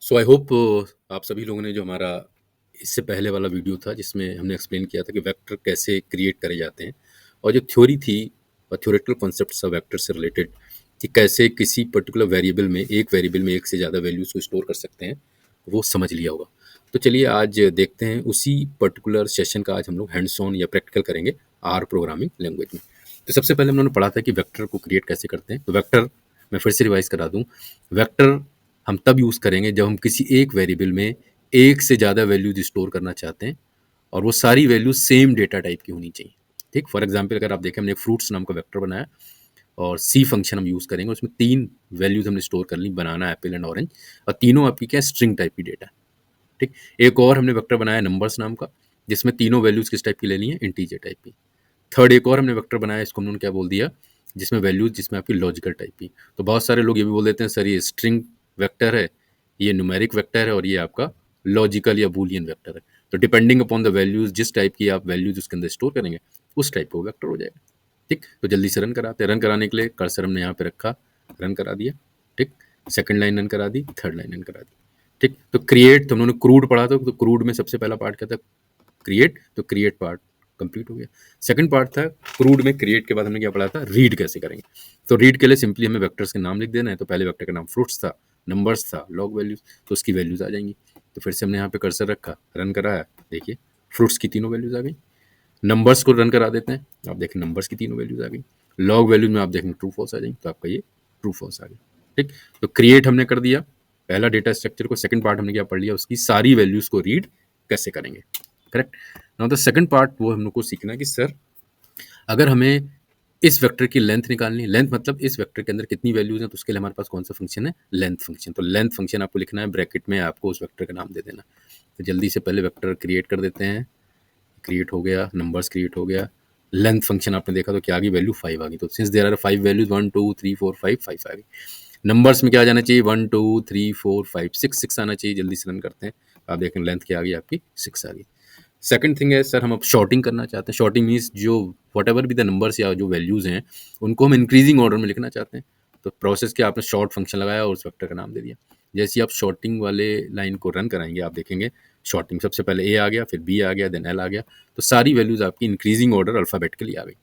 So I hope आप सभी लोगों ने जो हमारा इससे पहले वाला वीडियो था जिसमें हमने एक्सप्लेन किया था कि वेक्टर कैसे क्रिएट करे जाते हैं और जो थ्योरी थी और थ्योरेटिकल कॉन्सेप्ट्स वेक्टर से रिलेटेड कि कैसे किसी पर्टिकुलर वेरिएबल में एक से ज़्यादा वैल्यूज़ को स्टोर कर सकते हैं, वो समझ लिया होगा। तो चलिए आज देखते हैं उसी पर्टिकुलर सेशन का आज हम लोग हैंड्स ऑन या प्रैक्टिकल करेंगे आर प्रोग्रामिंग लैंग्वेज में। तो सबसे पहले हम लोगों ने पढ़ा था कि वेक्टर को क्रिएट कैसे करते हैं। तो वेक्टर मैं फिर से रिवाइज करा दूं, वेक्टर हम तब यूज़ करेंगे जब हम किसी एक वेरिएबल में एक से ज़्यादा वैल्यूज स्टोर करना चाहते हैं और वो सारी वैल्यूज सेम डेटा टाइप की होनी चाहिए। ठीक, फॉर एग्जांपल अगर आप देखें हमने एक फ्रूट्स नाम का वेक्टर बनाया और सी फंक्शन हम यूज़ करेंगे, उसमें तीन वैल्यूज हमने स्टोर कर ली, बनाना, एप्पल एंड ऑरेंज, और तीनों आपकी क्या स्ट्रिंग टाइप की डेटा। ठीक, एक और हमने वेक्टर बनाया नंबर्स नाम का, जिसमें तीनों वैल्यूज किस टाइप की लेनी है, इंटीजर टाइप की। थर्ड एक और हमने वेक्टर बनाया, इसको हमने क्या बोल दिया, जिसमें वैल्यूज जिसमें आपकी लॉजिकल टाइप की। तो बहुत सारे लोग ये भी बोल देते हैं सर ये स्ट्रिंग वेक्टर है, ये न्यूमेरिक वेक्टर है और ये आपका लॉजिकल या बूलियन वेक्टर है। तो डिपेंडिंग अपॉन द वैल्यूज, जिस टाइप की आप वैल्यूज उसके अंदर स्टोर करेंगे उस टाइप का वेक्टर हो जाएगा। ठीक, तो जल्दी से रन कराते हैं। रन कराने के लिए कर्सर हमने यहाँ पे रखा, रन करा दिया। ठीक, सेकंड लाइन रन करा दी, थर्ड लाइन रन करा दी। ठीक, तो क्रिएट, तो उन्होंने क्रूड पढ़ा था, तो क्रूड में सबसे पहला पार्ट क्या था, क्रिएट। तो क्रिएट पार्ट कंप्लीट हो गया। सेकंड पार्ट था क्रूड में, क्रिएट के बाद हमने क्या पढ़ा था, रीड कैसे करेंगे। तो रीड के लिए सिंपली हमें वेक्टर्स के नाम लिख देना है। तो पहले वेक्टर का नाम फ्रूट्स था, नंबर्स था, लॉग वैल्यूज, तो उसकी वैल्यूज आ जाएंगी। तो फिर से हमने यहाँ पे कर्सर रखा, रन कराया, देखिए फ्रूट्स की तीनों वैल्यूज आ गई। नंबर्स को रन करा देते हैं, आप देखें नंबर्स की तीनों वैल्यूज आ गई। लॉग वैल्यूज में आप देखेंगे ट्रू फॉल्स आ जाएंगे, तो आपका ये ट्रू फॉल्स आ गया। ठीक, तो क्रिएट हमने कर दिया पहला डेटा स्ट्रक्चर को। सेकंड पार्ट हमने क्या पढ़ लिया, उसकी सारी वैल्यूज को रीड कैसे करेंगे। Correct. Now the second part वो हम लोग को सीखना है कि सर अगर हमें इस वेक्टर की लेंथ निकालनी है, लेंथ मतलब इस वेक्टर के अंदर कितनी वैल्यूज हैं, तो उसके लिए हमारे पास कौन सा फंक्शन है, लेंथ फंक्शन। तो लेंथ फंक्शन आपको लिखना है, ब्रैकेट में आपको उस वेक्टर का नाम दे देना। तो जल्दी से पहले वेक्टर क्रिएट कर देते हैं। क्रिएट हो गया, नंबर्स क्रिएट हो गया, लेंथ फंक्शन आपने देखा तो क्या आ गई, वैल्यू 5 आ गई। तो सिंस देयर आर 5 वैल्यूज 1 2 3 4 5, 5 आ गई। नंबर्स में क्या आ जाना चाहिए, 1 2 3 4 5 6, 6 आना चाहिए। जल्दी से रन करते हैं, आप देखें लेंथ क्या आ गई आपकी, 6 आ गई। सेकंड थिंग है सर हम अब शॉर्टिंग करना चाहते हैं। शॉर्टिंग मीन्स जो वट एवर भी द नंबर्स या जो वैल्यूज हैं उनको हम इंक्रीजिंग ऑर्डर में लिखना चाहते हैं। तो प्रोसेस क्या, आपने शॉर्ट फंक्शन लगाया और उस वेक्टर का नाम दे दिया। जैसे ही आप शॉर्टिंग वाले लाइन को रन कराएंगे आप देखेंगे शॉर्टिंग सबसे पहले ए आ गया, फिर बी आ गया, देन एल आ गया। तो सारी वैल्यूज आपकी इंक्रीजिंग ऑर्डर अल्फाबेटिकली आ गई।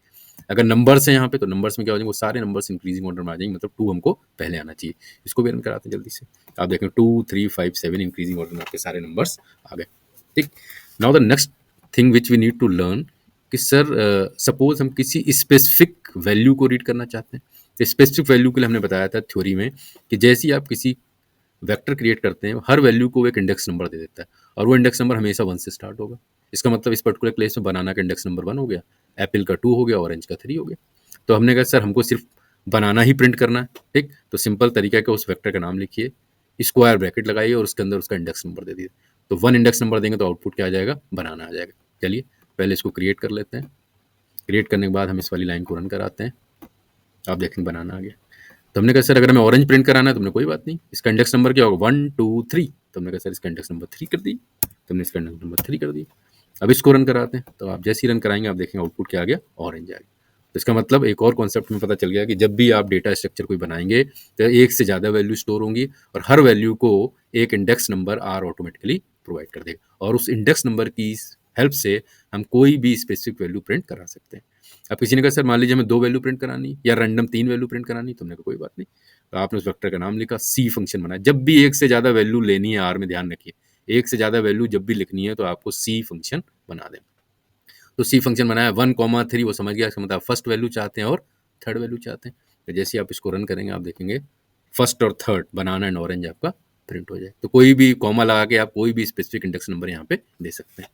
अगर नंबर्स हैं यहाँ पे तो नंबर्स में क्या हो जाएंगे, वो सारे नंबर्स इंक्रीजिंग ऑर्डर में आ जाएंगे, मतलब 2 हमको पहले आना चाहिए। इसको भी रन कराते हैं जल्दी से, आप देखें 2 3 5 7 इंक्रीजिंग ऑर्डर में आपके सारे नंबर्स आ गए। ठीक, now the next thing which we need to learn कि सर सपोज हम किसी स्पेसिफिक वैल्यू को रीड करना चाहते हैं। तो स्पेसिफिक वैल्यू के लिए हमने बताया था थ्योरी में कि जैसे ही आप किसी वेक्टर क्रिएट करते हैं हर वैल्यू को एक इंडेक्स नंबर दे देता है और वो इंडेक्स नंबर हमेशा 1 से स्टार्ट होगा। इसका मतलब इस पर्टिकुलर केस में बनाना का इंडेक्स नंबर 1 हो गया, एप्पल का 2 हो गया, ऑरेंज का 3 हो गया। तो हमने कहा सर हमको सिर्फ बनाना ही प्रिंट करना है। ठीक, तो सिंपल तरीका का उस वेक्टर का नाम लिखिए, स्क्वायर ब्रैकेट लगाइए और उसके अंदर उसका इंडेक्स नंबर दे दीजिए। तो 1 इंडेक्स नंबर देंगे तो आउटपुट क्या आ जाएगा, बनाना आ जाएगा। चलिए पहले इसको क्रिएट कर लेते हैं। क्रिएट करने के बाद हम इस वाली लाइन को रन कराते हैं, आप देखेंगे बनाना आ गया। तो हमने कहा सर अगर हमें ऑरेंज प्रिंट कराना है तो हमने कोई बात नहीं, इसका इंडेक्स नंबर क्या होगा, 1 2 3। तो हमने कहा सर इसका इंडेक्स नंबर 3 कर दी, तो हमने इसका इंडेक्स नंबर 3 कर दी। अब इसको रन कराते हैं, तो आप जैसे ही रन कराएंगे आप देखेंगे आउटपुट क्या आ गया, ऑरेंज आ गया। तो इसका मतलब एक और कॉन्सेप्ट में पता चल गया कि जब भी आप डेटा स्ट्रक्चर कोई बनाएंगे तो एक से ज़्यादा वैल्यू स्टोर होंगी और हर वैल्यू को एक इंडेक्स नंबर आर ऑटोमेटिकली प्रोवाइड कर देगा और उस इंडेक्स नंबर की हेल्प से हम कोई भी स्पेसिफिक वैल्यू प्रिंट करा सकते हैं। अब किसी ने कहा सर मान लीजिए हमें 2 वैल्यू प्रिंट करानी या रैंडम 3 वैल्यू प्रिंट करानी, तो हमने कहा कोई बात नहीं। तो आपने उस वेक्टर का नाम लिखा, सी फंक्शन बनाया। जब भी एक से ज़्यादा वैल्यू लेनी है, आर में ध्यान रखिए, एक से ज़्यादा वैल्यू जब भी लिखनी है तो आपको सी फंक्शन बना दें। तो सी फंक्शन बनाया 1 3, वो समझ गया, इसका मतलब फर्स्ट वैल्यू चाहते हैं और थर्ड वैल्यू चाहते हैं। तो जैसे ही आप इसको रन करेंगे आप देखेंगे फर्स्ट और थर्ड बनाना एंड ऑरेंज आपका प्रिंट हो जाए। तो कोई भी कॉमा लगा के आप कोई भी स्पेसिफिक इंडेक्स नंबर यहाँ पे दे सकते हैं।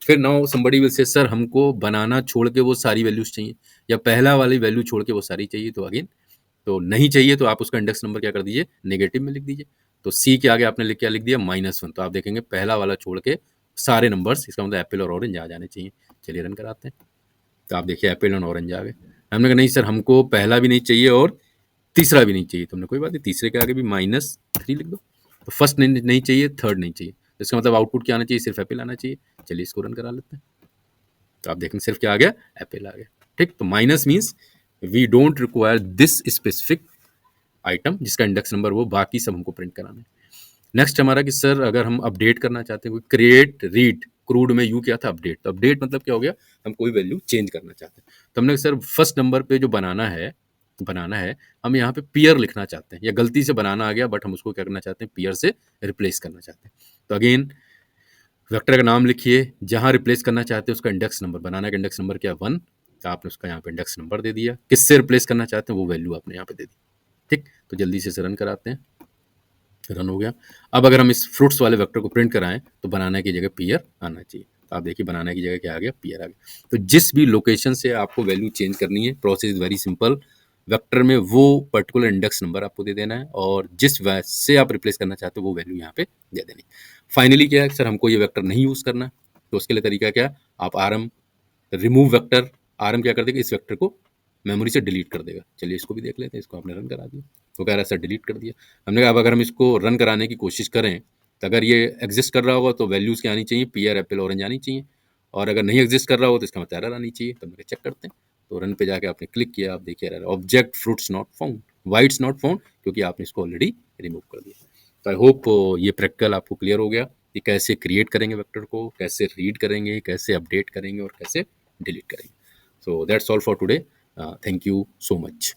फिर now somebody will say sir हमको बनाना छोड़ के वो सारी वैल्यूज चाहिए या पहला वाली वैल्यू छोड़ के वो सारी चाहिए। तो अगेन तो नहीं चाहिए तो आप उसका इंडेक्स नंबर क्या कर दीजिए, नेगेटिव में लिख दीजिए। तो सी के आगे आपने क्या लिख दिया, -1। तो आप देखेंगे पहला वाला छोड़ के सारे नंबर्स, इसका मतलब एप्पल और ऑरेंज आ जाने चाहिए। चलिए रन कराते हैं, तो आप देखिए एप्पल और ऑरेंज आ गए। हमने कहा नहीं सर हमको पहला भी नहीं चाहिए और तीसरा भी नहीं चाहिए। तो हमने कोई बात नहीं, तीसरे के आगे भी -3 लिख दो। तो फर्स्ट नहीं चाहिए, थर्ड नहीं चाहिए, तो इसका मतलब आउटपुट क्या आना चाहिए, सिर्फ एप्पल आना चाहिए। चलिए इसको रन करा लेते हैं, तो आप देखेंगे सिर्फ क्या आ गया, एप्पल आ गया। ठीक, तो minus means we don't require this specific item जिसका इंडेक्स नंबर वो, बाकी सब हमको प्रिंट कराना है। नेक्स्ट हमारा कि सर अगर हम अपडेट करना चाहते हैं, कोई क्रिएट रीड क्रूड में यू क्या था अपडेट, तो अपडेट मतलब क्या हो गया, हम कोई वैल्यू चेंज करना चाहते हैं। तो हमने सर फर्स्ट नंबर पे जो बनाना है हम यहाँ पे पियर लिखना चाहते हैं, या गलती से बनाना आ गया बट हम उसको क्या करना चाहते हैं, पियर से रिप्लेस करना चाहते हैं। तो अगेन वेक्टर का नाम लिखिए, जहाँ रिप्लेस करना चाहते हैं उसका इंडेक्स नंबर, बनाना का इंडेक्स नंबर क्या 1, तो आपने उसका यहाँ पे इंडेक्स नंबर दे दिया, किससे रिप्लेस करना चाहते हैं वो वैल्यू आपने यहाँ पे दे दी। ठीक, तो जल्दी से इसे रन कराते हैं। रन हो गया। अब अगर हम इस फ्रूट्स वाले वेक्टर को प्रिंट कराएं तो बनाना की जगह पियर आना चाहिए। तो आप देखिए बनाना की जगह क्या आ गया, पियर आ गया। तो जिस भी लोकेशन से आपको वैल्यू चेंज करनी है, प्रोसेस वेरी सिंपल। वेक्टर में वो पर्टिकुलर इंडेक्स नंबर आपको दे देना है और जिस से आप रिप्लेस करना चाहते हो वो वैल्यू यहाँ पे दे देनी। फाइनली क्या है, सर हमको ये वेक्टर नहीं यूज करना, तो उसके लिए तरीका क्या, आप आरएम रिमूव वेक्टर, आरएम क्या कर देगा, इस वेक्टर को मेमोरी से डिलीट कर देगा। चलिए इसको भी देख लेते हैं, इसको आपने रन करा दिया, वो कह रहा है सर डिलीट कर दिया। हमने कहा अब अगर हम इसको रन कराने की कोशिश करें तो अगर ये एग्जिस्ट कर रहा होगा तो वैल्यूज़ क्या आनी चाहिए, पियर एप्पल ऑरेंज आनी चाहिए, और अगर नहीं एग्जिस्ट कर रहा हो तो इसका मतलब एरर आनी चाहिए। तो हमने चेक करते हैं, तो रन पे जाके आपने क्लिक किया, आप देखिए error, object fruits not found, whites not found, क्योंकि आपने इसको ऑलरेडी रिमूव कर दिया। तो आई होप ये प्रैक्टिकल आपको क्लियर हो गया कि कैसे क्रिएट करेंगे वेक्टर को, कैसे रीड करेंगे, कैसे अपडेट करेंगे और कैसे डिलीट करेंगे। So that's all for today. Thank you so much.